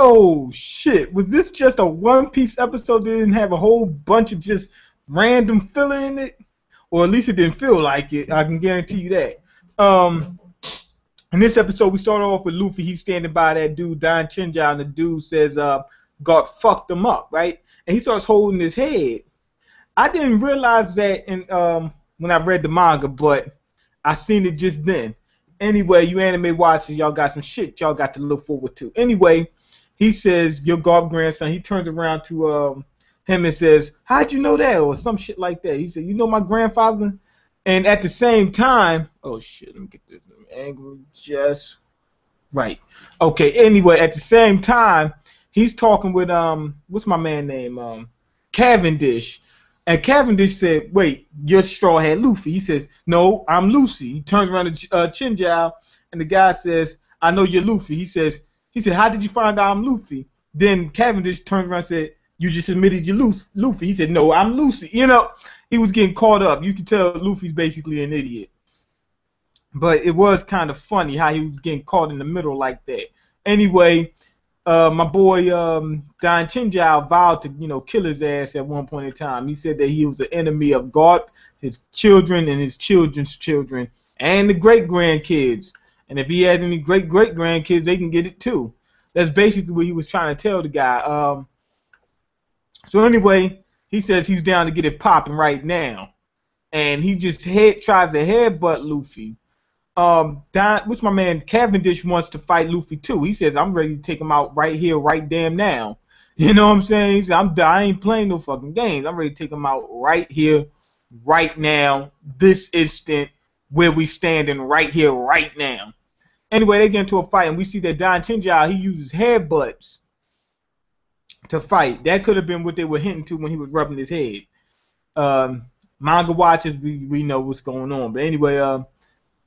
Oh shit! Was this just a One Piece episode that didn't have a whole bunch of just random filler in it? Or at least it didn't feel like it. I can guarantee you that. In this episode, we start off with Luffy. He's standing by that dude, Don Chinja, and the dude says, God fucked him up, right? And he starts holding his head. I didn't realize that when I read the manga, but I seen it just then. Anyway, you anime watchers, y'all got some shit y'all got to look forward to. Anyway, he says, your God grandson. He turns around to him and says, how'd you know that? Or some shit like that. He said, you know my grandfather? And at the same time, oh shit, let me get this angle just right. Okay, anyway, at the same time, he's talking with, what's my man name? Cavendish. And Cavendish said, wait, you're Straw Hat Luffy. He says, no, I'm Lucy. He turns around to Chinjao, and the guy says, I know you're Luffy. He said, how did you find out I'm Luffy? Then Cavendish turns around and said, you just admitted you're Luffy. He said, no, I'm Lucy. You know, he was getting caught up. You can tell Luffy's basically an idiot. But it was kind of funny how he was getting caught in the middle like that. Anyway, my boy Don Chinjao vowed to, kill his ass at one point in time. He said that he was an enemy of God, his children, and his children's children, and the great-grandkids. And if he has any great-great-grandkids, they can get it too. That's basically what he was trying to tell the guy. So anyway, he says he's down to get it popping right now. And he just tries to headbutt Luffy. What's my man Cavendish wants to fight Luffy too. He says, I'm ready to take him out right here, right damn now. You know what I'm saying? He said, I ain't playing no fucking games. I'm ready to take him out right here, right now, this instant, where we standing right here, right now. Anyway, they get into a fight, and we see that Don Chinjao, he uses headbutts to fight. That could have been what they were hinting to when he was rubbing his head. Manga watchers, we know what's going on. But anyway,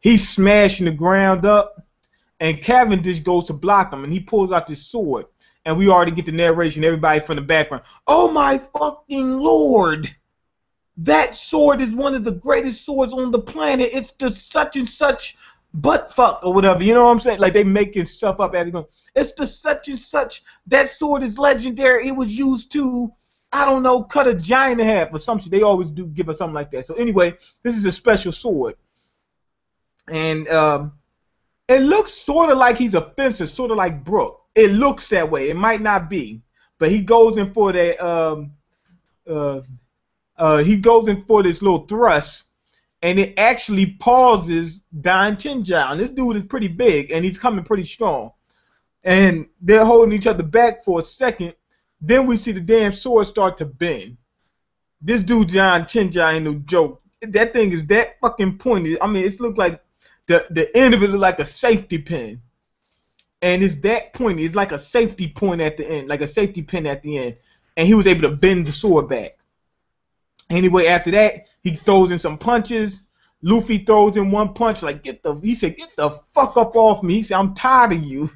he's smashing the ground up, and Cavendish goes to block him, and he pulls out this sword. And we already get the narration, everybody from the background. Oh my fucking lord! That sword is one of the greatest swords on the planet. It's the such and such butt fuck or whatever. You know what I'm saying? Like they making stuff up as they go. It's the such and such. That sword is legendary. It was used to, I don't know, cut a giant in half or something. They always do give us something like that. So anyway, this is a special sword. And it looks sort of like he's a fencer, sort of like Brook. It looks that way. It might not be, but he goes in for that. He goes in for this little thrust, and it actually pauses Don Chinjao. And this dude is pretty big, and he's coming pretty strong. And they're holding each other back for a second. Then we see the damn sword start to bend. This dude Don Chinjao ain't no joke. That thing is that fucking pointed. I mean, it looked like the end of it looked like a safety pin. And it's that pointy. It's like a safety point at the end, like a safety pin at the end. And he was able to bend the sword back. Anyway, after that, he throws in some punches. Luffy throws in one punch, like, he said, get the fuck up off me. He said, I'm tired of you.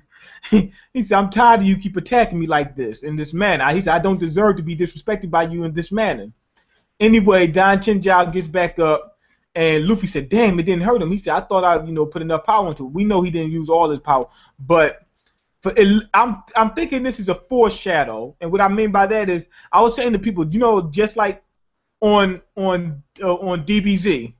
He said, I'm tired of you keep attacking me like this, in this manner. He said, I don't deserve to be disrespected by you in this manner. Anyway, Don Chinjao gets back up, and Luffy said, damn, it didn't hurt him. He said, I thought I, put enough power into it. We know he didn't use all his power, but I'm thinking this is a foreshadow. And what I mean by that is, I was saying to people, just like on DBZ,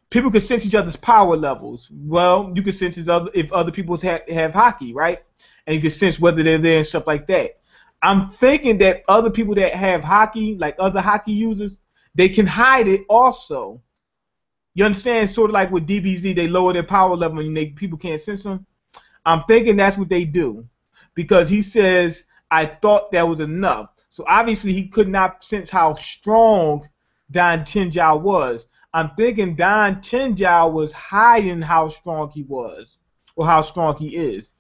people can sense each other's power levels. Well, you can sense if other people have hockey, right? And you can sense whether they're there and stuff like that. I'm thinking that other people that have hockey, like other hockey users, they can hide it also. You understand? Sort of like with DBZ, they lower their power level and people can't sense them. I'm thinking that's what they do. Because he says, I thought that was enough. So obviously he could not sense how strong Don Chinjao was. I'm thinking Don Chinjao was hiding how strong he was, or how strong he is.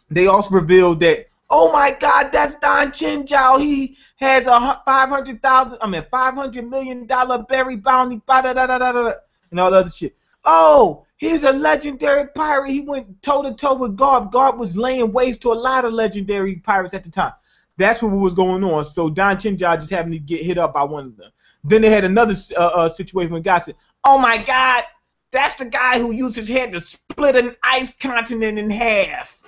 They also revealed that, oh my God, that's Don Chinjao. He has a $500 million berry bounty, and all the other shit. Oh, he's a legendary pirate. He went toe to toe with Garp. Garp was laying waste to a lot of legendary pirates at the time. That's what was going on. So Don Chinjao just happened to get hit up by one of them. Then they had another situation when a guy said, oh my God, that's the guy who used his head to split an ice continent in half.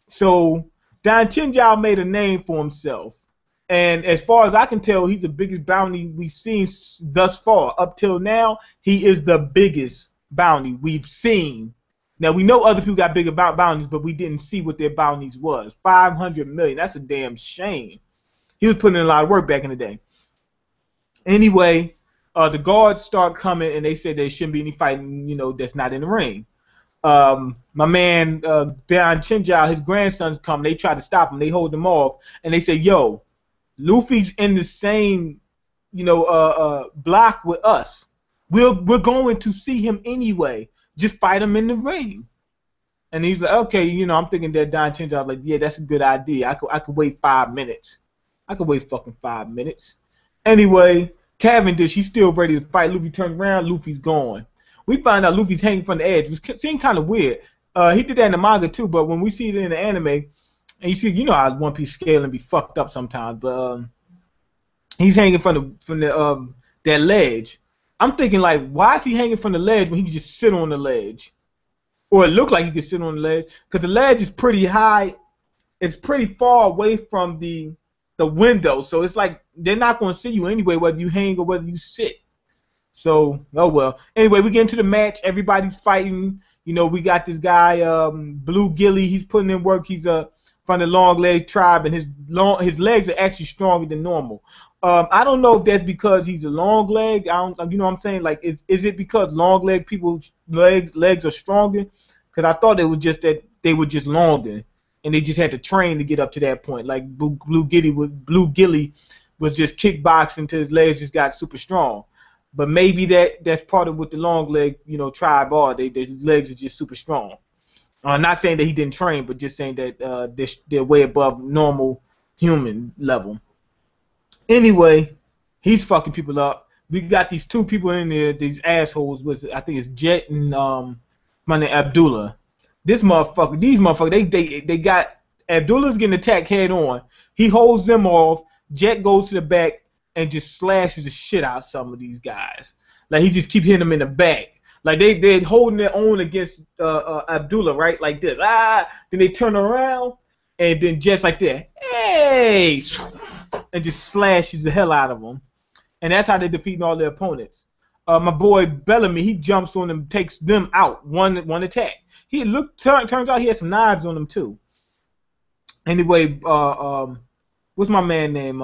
So Don Chinjao made a name for himself. And as far as I can tell, he's the biggest bounty we've seen thus far. Up till now, he is the biggest bounty we've seen. Now, we know other people got bigger bounties, but we didn't see what their bounties was. 500 million. That's a damn shame. He was putting in a lot of work back in the day. Anyway, the guards start coming, and they said there shouldn't be any fighting, that's not in the ring. My man, Don Chinjao, his grandsons come. They try to stop him. They hold him off, and they say, yo, Luffy's in the same, block with us. We're going to see him anyway. Just fight him in the ring. And he's like, okay, I'm thinking that Don Chinjao like, yeah, that's a good idea. I could wait 5 minutes. I could wait fucking 5 minutes. Anyway, Cavendish, he's still ready to fight. Luffy turns around, Luffy's gone. We find out Luffy's hanging from the edge, which seemed kind of weird. He did that in the manga too, but when we see it in the anime, and you see, how One Piece scaling be fucked up sometimes, but he's hanging from that ledge. I'm thinking, like, why is he hanging from the ledge when he can just sit on the ledge? Or it looked like he could sit on the ledge, because the ledge is pretty high. It's pretty far away from the window, so it's like they're not going to see you anyway, whether you hang or whether you sit. So, oh well. Anyway, we get into the match. Everybody's fighting. We got this guy, Blue Gilly. He's putting in work. He's from the long leg tribe, and his legs are actually stronger than normal. I don't know if that's because he's a long leg. You know what I'm saying? Like, is it because long leg people's legs are stronger? Because I thought it was just that they were just longer, and they just had to train to get up to that point. Like Blue Gilly was just kickboxing until his legs just got super strong. But maybe that's part of what the long leg, tribe are. Their legs are just super strong. Not saying that he didn't train, but just saying that they're way above normal human level. Anyway, he's fucking people up. We got these two people in there, these assholes. I think it's Jet and my name Abdullah. These motherfuckers, they got Abdullah's getting attacked head on. He holds them off. Jet goes to the back and just slashes the shit out of some of these guys. Like, he just keep hitting them in the back. Like, they're holding their own against Abdullah, right? Like this. Then they turn around, and then Jet's like that. Hey! And just slashes the hell out of them. And that's how they're defeating all their opponents. My boy Bellamy, he jumps on them, takes them out. One attack. Turns out he has some knives on him, too. Anyway, what's my man name?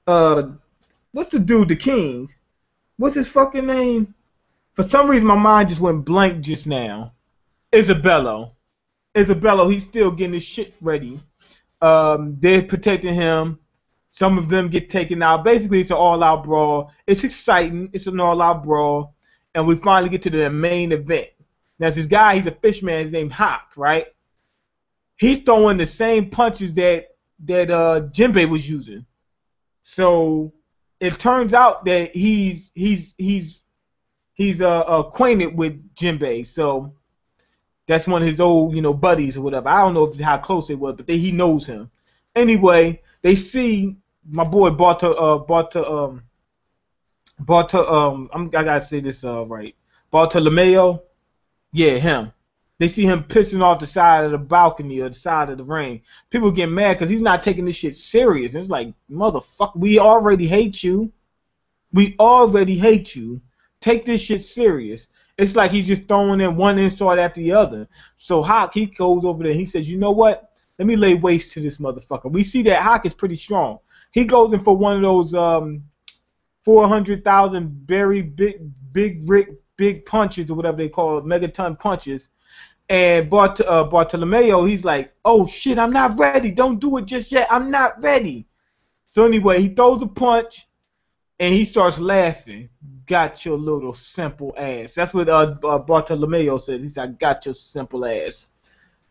What's the dude, the king? What's his fucking name? For some reason, my mind just went blank just now. Isabello, he's still getting his shit ready. They're protecting him. Some of them get taken out. Basically, it's an all-out brawl. It's exciting. It's an all-out brawl. And we finally get to the main event. Now, this guy, he's a fishman. His name's Hawk, right? He's throwing the same punches that Jinbei was using. So it turns out that he's acquainted with Jinbei. So that's one of his old buddies or whatever. I don't know how close they were, but he knows him. Anyway, they see my boy I gotta say this right. Bartolomeo, yeah, him. They see him pissing off the side of the balcony or the side of the ring. People get mad because he's not taking this shit serious. And it's like, motherfucker, we already hate you. Take this shit serious. It's like he's just throwing in one insult after the other. So Hawk, he goes over there and he says, you know what? Let me lay waste to this motherfucker. We see that Hawk is pretty strong. He goes in for one of those 400,000 very big punches or whatever they call it, megaton punches. And Bartolomeo, he's like, oh shit, I'm not ready. Don't do it just yet. I'm not ready. So anyway, he throws a punch and he starts laughing. Got your little simple ass. That's what Bartolomeo says. He said, I got your simple ass.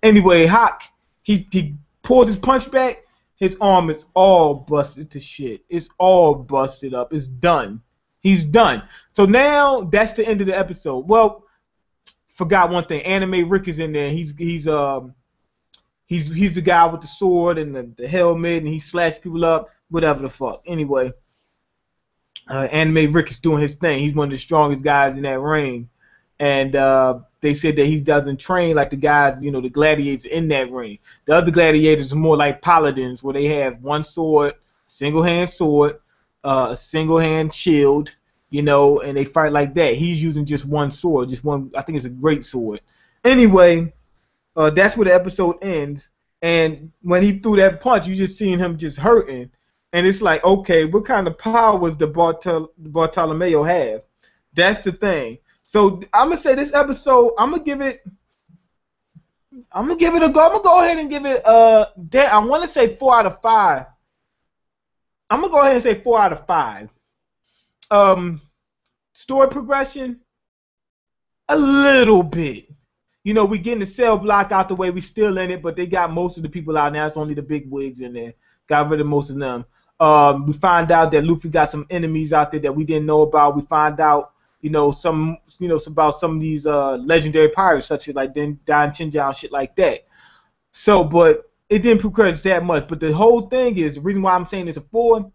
Anyway, Hawk, he pulls his punch back. His arm is all busted to shit. It's all busted up. It's done. He's done. So now that's the end of the episode. Well, forgot one thing. Anime Rick is in there. He's the guy with the sword and the helmet, and he slashed people up. Whatever the fuck. Anyway, Anime Rick is doing his thing. He's one of the strongest guys in that ring. and they said that he doesn't train like the guys, you know, the gladiators in that ring. The other gladiators are more like paladins, where they have one sword, single hand sword, a single hand shield, you know, and they fight like that. He's using just one sword, just one. I think it's a great sword. Anyway, that's where the episode ends. And when he threw that punch, you just seen him just hurting. And it's like, okay, what kind of powers does Bartolomeo have? That's the thing. So I'm gonna say this episode, I'm gonna give it a go. I'm gonna go ahead and give it I want to say 4 out of 5. I'm gonna go ahead and say 4 out of 5. Story progression, a little bit. You know, we getting the cell block out the way. We still in it, but they got most of the people out now. It's only the big wigs in there. Got rid of most of them. We find out that Luffy got some enemies out there that we didn't know about. We find out, about some of these legendary pirates, such as like Don Chinjao and shit like that. So, but it didn't progress that much. But the whole thing is, the reason why I'm saying it's a 4,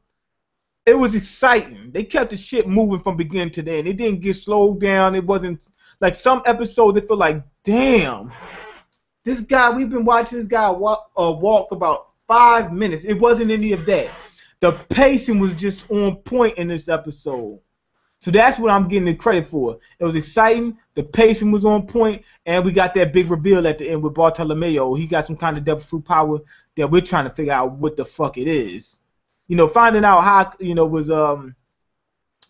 it was exciting. They kept the shit moving from beginning to the end. It didn't get slowed down. It wasn't like some episodes that feel like, damn, this guy, we've been watching this guy walk for about 5 minutes. It wasn't any of that. The pacing was just on point in this episode. So that's what I'm getting the credit for. It was exciting, the pacing was on point, and we got that big reveal at the end with Bartolomeo. He got some kind of devil fruit power that we're trying to figure out what the fuck it is. Finding out how, was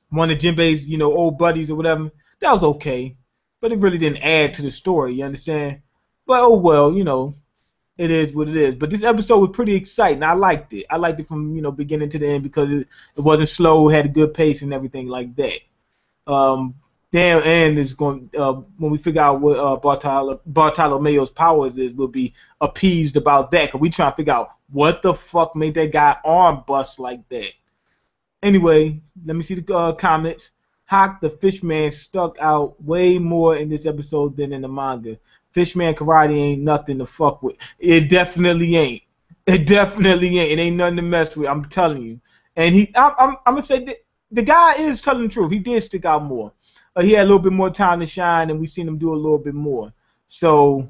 one of Jinbei's, old buddies or whatever, that was okay. But it really didn't add to the story, you understand? But oh well, it is what it is. But this episode was pretty exciting. I liked it. I liked it from beginning to the end because it wasn't slow, had a good pace and everything like that. Damn, and is going when we figure out what Bartolomeo's powers is, we'll be appeased about that because we trying to figure out what the fuck made that guy arm bust like that. Anyway, let me see the comments. Hawk the Fishman stuck out way more in this episode than in the manga. Fishman karate ain't nothing to fuck with. It definitely ain't. It definitely ain't. It ain't nothing to mess with. I'm telling you. And I'm gonna say the guy is telling the truth. He did stick out more. He had a little bit more time to shine, and we seen him do a little bit more. So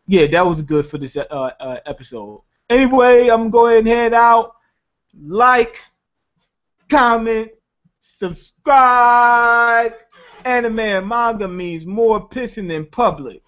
yeah, that was good for this episode. Anyway, I'm gonna go ahead and head out. Like, comment, subscribe. Anime and manga means more pissing in public.